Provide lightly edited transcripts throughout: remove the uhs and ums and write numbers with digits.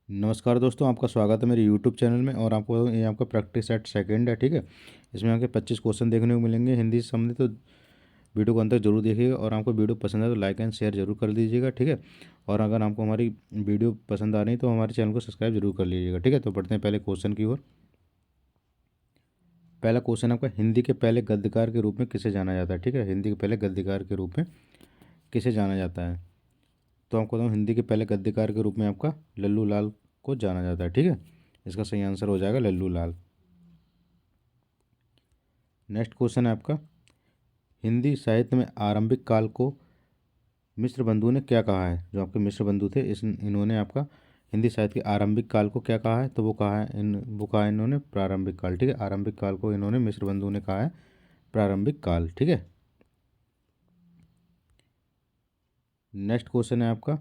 नमस्कार दोस्तों, आपका स्वागत है मेरे यूट्यूब चैनल में। और आपको ये आपका प्रैक्टिस सेट सेकंड है, ठीक है। इसमें आपके 25 क्वेश्चन देखने को मिलेंगे हिंदी से संबंधित। तो वीडियो को अंत तक जरूर देखिएगा और आपको वीडियो पसंद है तो लाइक एंड शेयर जरूर कर दीजिएगा, ठीक है। और अगर आपको हमारी वीडियो पसंद आ रही है तो हमारे चैनल को सब्सक्राइब जरूर कर लीजिएगा, ठीक है। तो बढ़ते हैं पहले क्वेश्चन की ओर। पहला क्वेश्चन आपका, हिंदी के पहले गद्यकार के रूप में किसे जाना जाता है, ठीक है। हिंदी के पहले गद्यकार के रूप में किसे जाना जाता है। तो आपको बताऊँ, हिंदी के पहले गद्यकार के रूप में आपका लल्लू लाल को जाना जाता है, ठीक है। इसका सही आंसर हो जाएगा लल्लू लाल। नेक्स्ट क्वेश्चन है आपका, हिंदी साहित्य में आरंभिक काल को मिश्र बंधु ने क्या कहा है। जो आपके मिश्र बंधु थे इन्होंने आपका हिंदी साहित्य के आरंभिक काल को क्या कहा है। तो वो कहा है इन्होंने प्रारंभिक काल, ठीक है। आरंभिक काल को इन्होंने मिश्र बंधु ने कहा है प्रारंभिक काल, ठीक है। नेक्स्ट क्वेश्चन है आपका,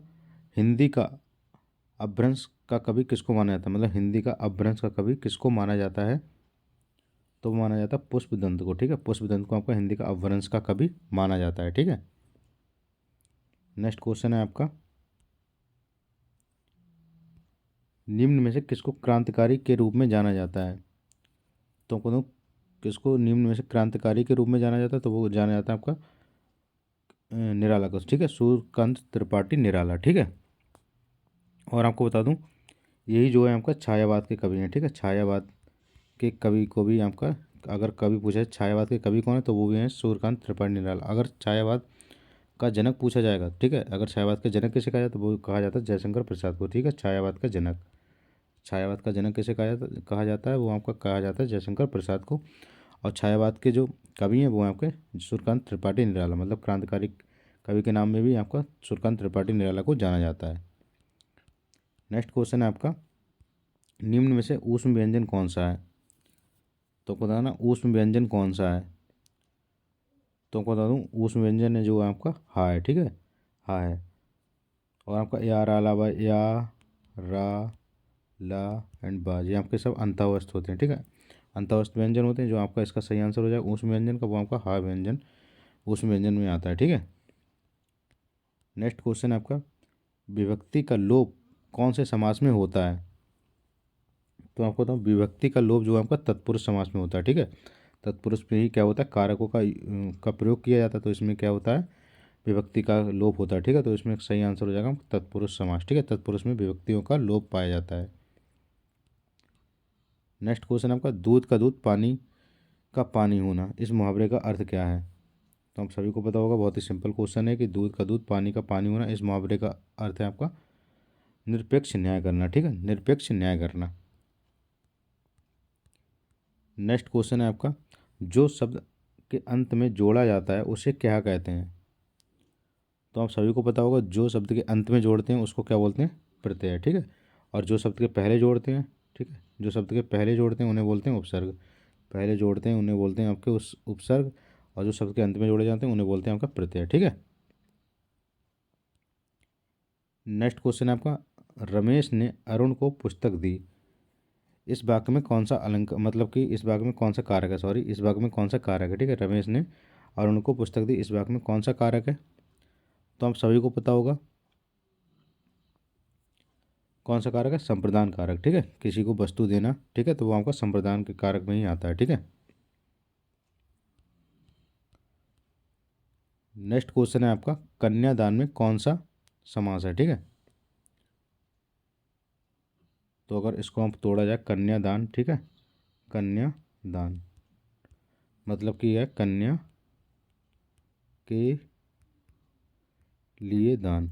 हिंदी का अपभ्रंश का कवि किसको माना जाता है। मतलब हिंदी का अपभ्रंश का कवि किसको माना जाता है। तो वो माना जाता है पुष्पदंत को, ठीक है। पुष्पदंत को आपका हिंदी का अपभ्रंश का कवि माना जाता है, ठीक है। नेक्स्ट क्वेश्चन है आपका, निम्न में से किसको क्रांतिकारी के रूप में जाना जाता है। तो आपको तो किसको निम्न में से क्रांतिकारी के रूप में जाना जाता है। तो वो जाना जाता है आपका निराला को, ठीक है। सूर्यकांत त्रिपाठी निराला, ठीक है। और आपको बता दूं, यही जो है आपका छायावाद के कवि हैं, ठीक है। छायावाद के कवि को भी आपका, अगर कवि पूछा है छायावाद के कवि कौन है, तो वो भी हैं सूर्यकांत त्रिपाठी निराला। अगर छायावाद का जनक पूछा जाएगा, ठीक है, अगर छायावाद का जनक किसे कहा जाता है, तो वो कहा जाता है जयशंकर प्रसाद को, ठीक है। छायावाद का जनक, छायावाद का जनक किसे कहा जाता है, वो आपका कहा जाता है जयशंकर प्रसाद को। और छायावाद के जो कवि हैं वो आपके सूर्यकांत त्रिपाठी निराला, मतलब क्रांतिकारी कवि के नाम में भी आपका सूर्यकांत त्रिपाठी निराला को जाना जाता है। नेक्स्ट क्वेश्चन है आपका, निम्न में से ऊष्म व्यंजन कौन सा है। तो आपको बताना ऊष्म व्यंजन कौन सा है। तो आपको बता दूँ, ऊष्म व्यंजन है जो आपका हा है, ठीक है। हा है। और आपका या रा ला बा, या रा ला एंड बा, ये आपके सब अंतावस्थ होते हैं, ठीक है। अंतावस्थ व्यंजन होते हैं। जो आपका इसका सही आंसर हो जाएगा ऊष्म व्यंजन का, वो आपका हा व्यंजन ऊष्म व्यंजन में आता है, ठीक है। नेक्स्ट क्वेश्चन है आपका, विभक्ति का लोप कौन से समास में होता है। तो आपको बताऊँ, विभक्ति का लोप जो है आपका तत्पुरुष समास में होता है, ठीक है। तत्पुरुष में ही क्या होता है, कारकों का प्रयोग किया जाता है। तो इसमें क्या होता है, विभक्ति का लोप होता है, ठीक है। तो इसमें सही आंसर हो जाएगा तत्पुरुष समास, ठीक है। तत्पुरुष में विभक्तियों का लोप पाया जाता है। नेक्स्ट क्वेश्चन आपका, दूध का दूध पानी का पानी होना, इस मुहावरे का अर्थ क्या है। तो आप सभी को पता होगा, बहुत ही सिंपल क्वेश्चन है कि दूध का दूध पानी का पानी होना, इस मुहावरे का अर्थ है आपका निरपेक्ष न्याय करना, ठीक है। निरपेक्ष न्याय करना। नेक्स्ट क्वेश्चन है आपका, जो शब्द के अंत में जोड़ा जाता है उसे क्या कहते हैं। तो आप सभी को पता होगा, जो शब्द के अंत में जोड़ते हैं उसको क्या बोलते हैं, प्रत्यय, ठीक है। और जो शब्द के पहले जोड़ते हैं, ठीक है, जो शब्द के पहले जोड़ते हैं उन्हें बोलते हैं उपसर्ग। पहले जोड़ते हैं उन्हें बोलते हैं आपके उस उपसर्ग। और जो शब्द के अंत में जोड़े जाते हैं उन्हें बोलते हैं आपका प्रत्यय, ठीक है। नेक्स्ट क्वेश्चन है आपका, रमेश ने अरुण को पुस्तक दी, इस वाक्य में कौन सा अलंकार, मतलब कि इस वाक्य में कौन सा कारक है, सॉरी, इस वाक्य में कौन सा कारक है, ठीक है। रमेश ने अरुण को पुस्तक दी, इस वाक्य में कौन सा कारक है। तो आप सभी को पता होगा कौन सा कारक है, संप्रदान कारक, ठीक है। किसी को वस्तु देना, ठीक है, तो वो आपका संप्रदान के कारक में ही आता है, ठीक है। नेक्स्ट क्वेश्चन है आपका, कन्यादान में कौन सा समास है, ठीक है। तो अगर इसको हम तोड़ा जाए, कन्यादान, ठीक है, कन्यादान मतलब कि यह कन्या के लिए दान।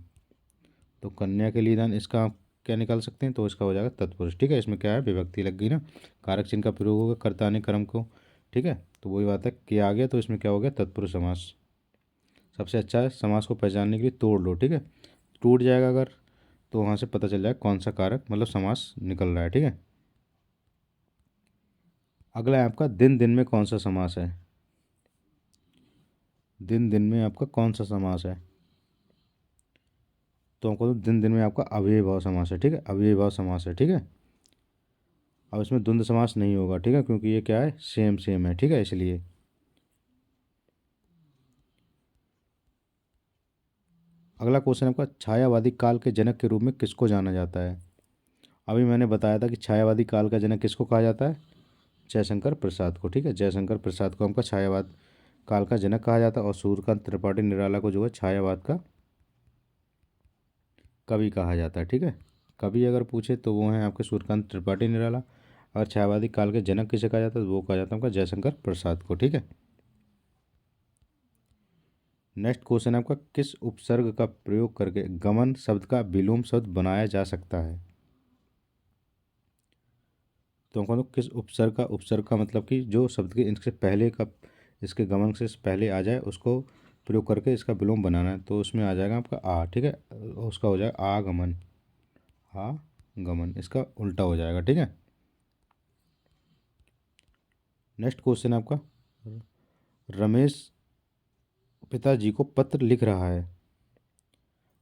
तो कन्या के लिए दान, इसका आप क्या निकाल सकते हैं, तो इसका हो जाएगा तत्पुरुष, ठीक है। इसमें क्या है, विभक्ति लग गई ना, कारक चिन्ह का प्रयोग होगा कर्ता ने कर्म को, ठीक है। तो वही बात है कि आ गया, तो इसमें क्या हो गया, तत्पुरुष समास। सबसे अच्छा है समास को पहचानने के लिए तोड़ लो, ठीक है। टूट जाएगा अगर, तो वहाँ से पता चल जाएगा कौन सा कारक मतलब समास निकल रहा है, ठीक है। अगला है आपका, दिन दिन में कौन सा समास है। दिन दिन में आपका कौन सा समास है। तो हमको दिन दिन में आपका अव्ययीभाव समास है, ठीक है। अव्ययीभाव समास है, ठीक है। अब इसमें द्वंद्व समास नहीं होगा, ठीक है, क्योंकि ये क्या है, सेम सेम है, ठीक है, इसलिए। अगला क्वेश्चन आपका, छायावादी काल के जनक के रूप में किसको जाना जाता है। अभी मैंने बताया था कि छायावादी काल का जनक किसको कहा जाता है, जयशंकर प्रसाद को। ठीक है, जयशंकर प्रसाद को हमका छायावाद काल का जनक कहा जाता है, और सूर्यकांत त्रिपाठी निराला को जो है छायावाद का कवि कहा जाता है। ठीक है, कवि अगर पूछे तो वो हैं आपके सूर्यकांत त्रिपाठी निराला, और छायावादी काल के जनक किसे कहा जाता है, तो वो कहा जाता है आपका जयशंकर प्रसाद को। ठीक है, नेक्स्ट क्वेश्चन आपका, किस उपसर्ग का प्रयोग करके गमन शब्द का विलोम शब्द बनाया जा सकता है। तो हमको किस उपसर्ग का मतलब कि जो शब्द के इससे पहले का, इसके गमन से पहले आ जाए उसको प्रयोग करके इसका विलोम बनाना है, तो उसमें आ जाएगा आपका आ। ठीक है, उसका हो जाएगा आगमन, आगमन इसका उल्टा हो जाएगा। ठीक है, नेक्स्ट क्वेश्चन आपका, रमेश पिताजी को पत्र लिख रहा है।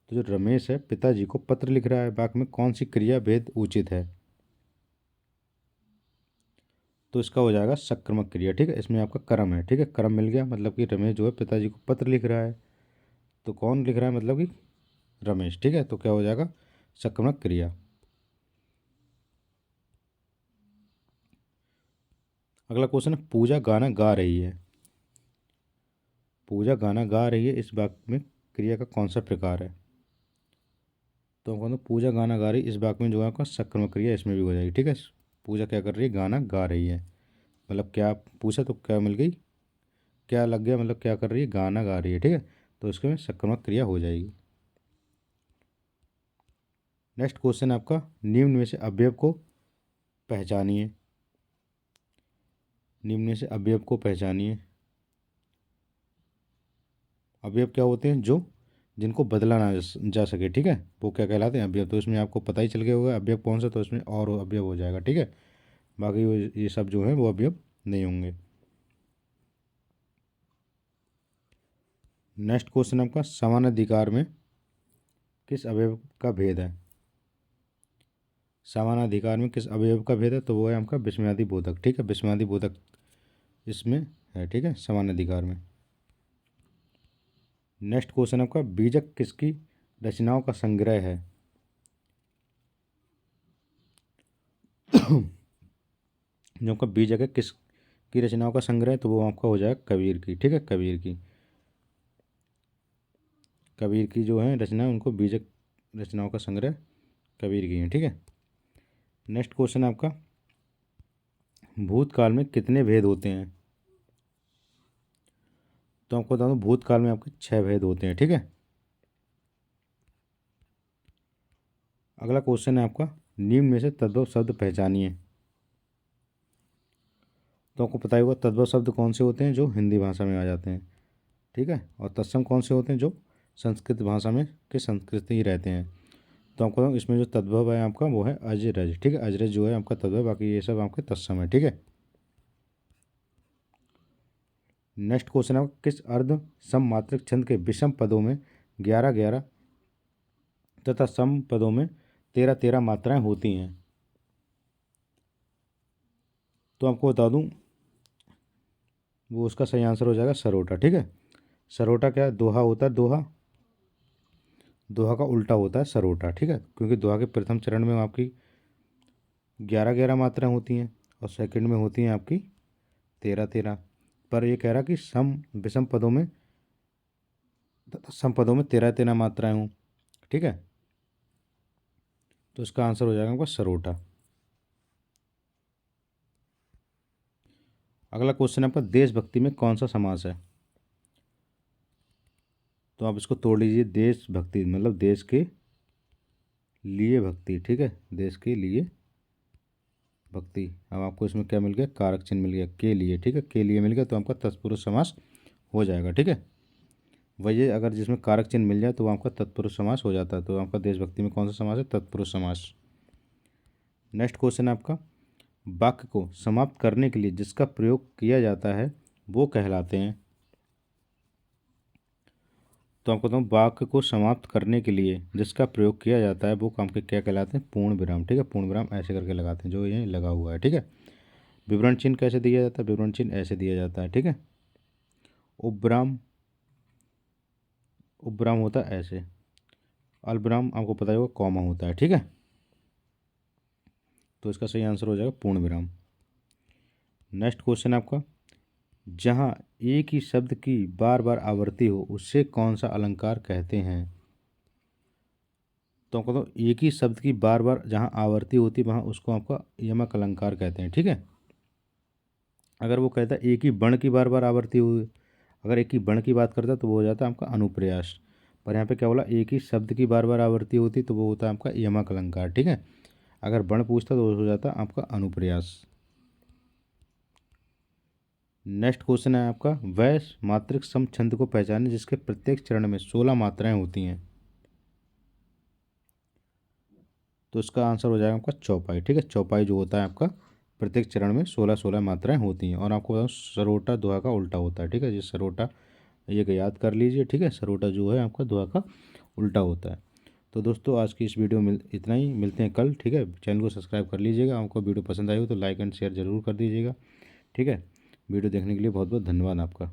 तो जो रमेश है पिताजी को पत्र लिख रहा है, वाक्य में कौन सी क्रिया भेद उचित है। तो इसका हो जाएगा सक्रामक क्रिया। ठीक है, इसमें आपका कर्म है। ठीक है, कर्म मिल गया, मतलब कि रमेश जो है पिताजी को पत्र लिख रहा है, तो कौन लिख रहा है, मतलब कि रमेश। ठीक है, तो क्या हो जाएगा, सक्रामक क्रिया। अगला क्वेश्चन है, पूजा गाना गा रही है। पूजा गाना गा रही है, इस वाक्य में क्रिया का कौन सा प्रकार है। तो हम कहते हैं पूजा गाना गा रही है, इस वाक्य में जो है आपका सक्रामक क्रिया इसमें भी हो जाएगी। ठीक है, पूजा क्या कर रही है, गाना गा रही है, मतलब क्या पूछा तो क्या मिल गई, क्या लग गया, मतलब क्या कर रही है, गाना गा रही है। ठीक है, तो इसके में सक्रामक क्रिया हो जाएगी। नेक्स्ट क्वेश्चन आपका, निम्न में से अवयव को पहचानिए। निम्न में से अवयव को पहचानिए। अवयव क्या होते हैं, जो जिनको बदला ना जा सके। ठीक है, वो क्या कहलाते हैं, अवयव। तो इसमें आपको पता ही चल गया होगा अवयव कौन सा, तो इसमें और अवयव हो जाएगा। ठीक है, बाकी ये सब जो है वो अवयव नहीं होंगे। नेक्स्ट क्वेश्चन आपका, समान अधिकार में किस अवयव का भेद है। समान अधिकार में किस अवयव का भेद है, तो वो है आपका विस्मयादि बोधक। ठीक है, विस्मयादि बोधक इसमें है। ठीक है, समान अधिकार में। नेक्स्ट क्वेश्चन आपका, बीजक किसकी रचनाओं का संग्रह है। जो आपका बीजक है किस की रचनाओं का संग्रह है, तो वो आपका हो जाएगा कबीर की। ठीक है, कबीर की। कबीर की जो है रचना, उनको बीजक रचनाओं का संग्रह कबीर की है। ठीक है, नेक्स्ट क्वेश्चन आपका, भूतकाल में कितने भेद होते हैं। तो आपको बता दूं भूतकाल में आपके 6 भेद होते हैं। ठीक है, अगला क्वेश्चन है आपका, निम्न में से तद्भव शब्द पहचानिए। तो आपको पता ही होगा तद्भव शब्द कौन से होते हैं, जो हिंदी भाषा में आ जाते हैं। ठीक है, और तत्सम कौन से होते हैं, जो संस्कृत भाषा में के संस्कृत ही रहते हैं। तो आपको इसमें जो तद्भव है आपका वो है अजरज। ठीक है, अजरज जो है आपका तद्भव, बाकी ये सब आपके तत्सम है। ठीक है, नेक्स्ट क्वेश्चन है किस अर्ध सममात्रक छंद के विषम पदों में 11 11 तथा सम पदों में 13 13 मात्राएं होती हैं। तो आपको बता दूं वो उसका सही आंसर हो जाएगा सरोटा। ठीक है, सरोटा क्या है, दोहा होता है, दोहा, दोहा का उल्टा होता है सरोटा। ठीक है, क्योंकि दोहा के प्रथम चरण में आपकी 11 11 मात्राएं होती हैं, और सेकंड में होती हैं आपकी 13 13। पर ये कह रहा कि सम विषम पदों में तथा सम पदों में 13 13 मात्राएं हों। ठीक है, तो इसका आंसर हो जाएगा आपका सरोटा। अगला क्वेश्चन है आपका, देशभक्ति में कौन सा समास है। तो आप इसको तोड़ लीजिए, देशभक्ति मतलब देश के लिए भक्ति। ठीक है, देश के लिए भक्ति। अब आपको इसमें क्या मिल गया, कारक चिन्ह मिल गया, के लिए। ठीक है, के लिए मिल गया, तो आपका तत्पुरुष समास हो जाएगा। ठीक है, वही अगर जिसमें कारक चिन्ह मिल जाए तो वो आपका तत्पुरुष समास हो जाता है। तो आपका देशभक्ति में कौन सा समास है, तत्पुरुष समास। नेक्स्ट क्वेश्चन है आपका, वाक्य को समाप्त करने के लिए जिसका प्रयोग किया जाता है वो कहलाते हैं। तो आपको बताऊँ, वाक्य को समाप्त करने के लिए जिसका प्रयोग किया जाता है वो काम के क्या कहलाते हैं, पूर्ण विराम। ठीक है, पूर्ण विराम ऐसे करके लगाते हैं, जो ये लगा हुआ है। ठीक है, विवरण चिन्ह कैसे दिया जाता है, विवरण चिन्ह ऐसे दिया जाता है। ठीक है, उपविराम, उपविराम होता है ऐसे, अल्पविराम आपको पता ही होगा कॉमा होता है। ठीक है, तो इसका सही आंसर हो जाएगा पूर्ण विराम। नेक्स्ट क्वेश्चन आपका, जहाँ एक ही शब्द की बार बार आवृत्ति हो उससे कौन सा अलंकार कहते हैं। तो आपको तो एक ही शब्द की बार बार जहाँ आवर्ती होती है वहाँ उसको आपका यमक अलंकार कहते हैं। ठीक है, अगर वो कहता है एक ही वर्ण की बार बार आवर्ती हुई, अगर एक ही वर्ण की बात करता तो वो हो जाता है आपका अनुप्रयास। पर यहाँ पे क्या बोला, एक ही शब्द की बार बार आवर्ती होती तो वो होता है आपका यमक अलंकार। ठीक है, अगर वर्ण पूछता तो वो हो जाता आपका अनुप्रयास। नेक्स्ट क्वेश्चन है आपका, वह मात्रिक सम छंद को पहचाने जिसके प्रत्येक चरण में 16 मात्राएं होती हैं। तो इसका आंसर हो जाएगा आपका चौपाई। ठीक है, चौपाई जो होता है आपका प्रत्येक चरण में 16 मात्राएं होती हैं। और आपको बताऊँ सरोटा दोहा का उल्टा होता है। ठीक है, ये सरोटा ये याद कर लीजिए। ठीक है, सरोटा जो है आपका दोहा का उल्टा होता है। तो दोस्तों आज की इस वीडियो में इतना ही, मिलते हैं कल। ठीक है, चैनल को सब्सक्राइब कर लीजिएगा। आपको वीडियो पसंद आई हो तो लाइक एंड शेयर ज़रूर कर दीजिएगा। ठीक है, वीडियो देखने के लिए बहुत बहुत धन्यवाद आपका।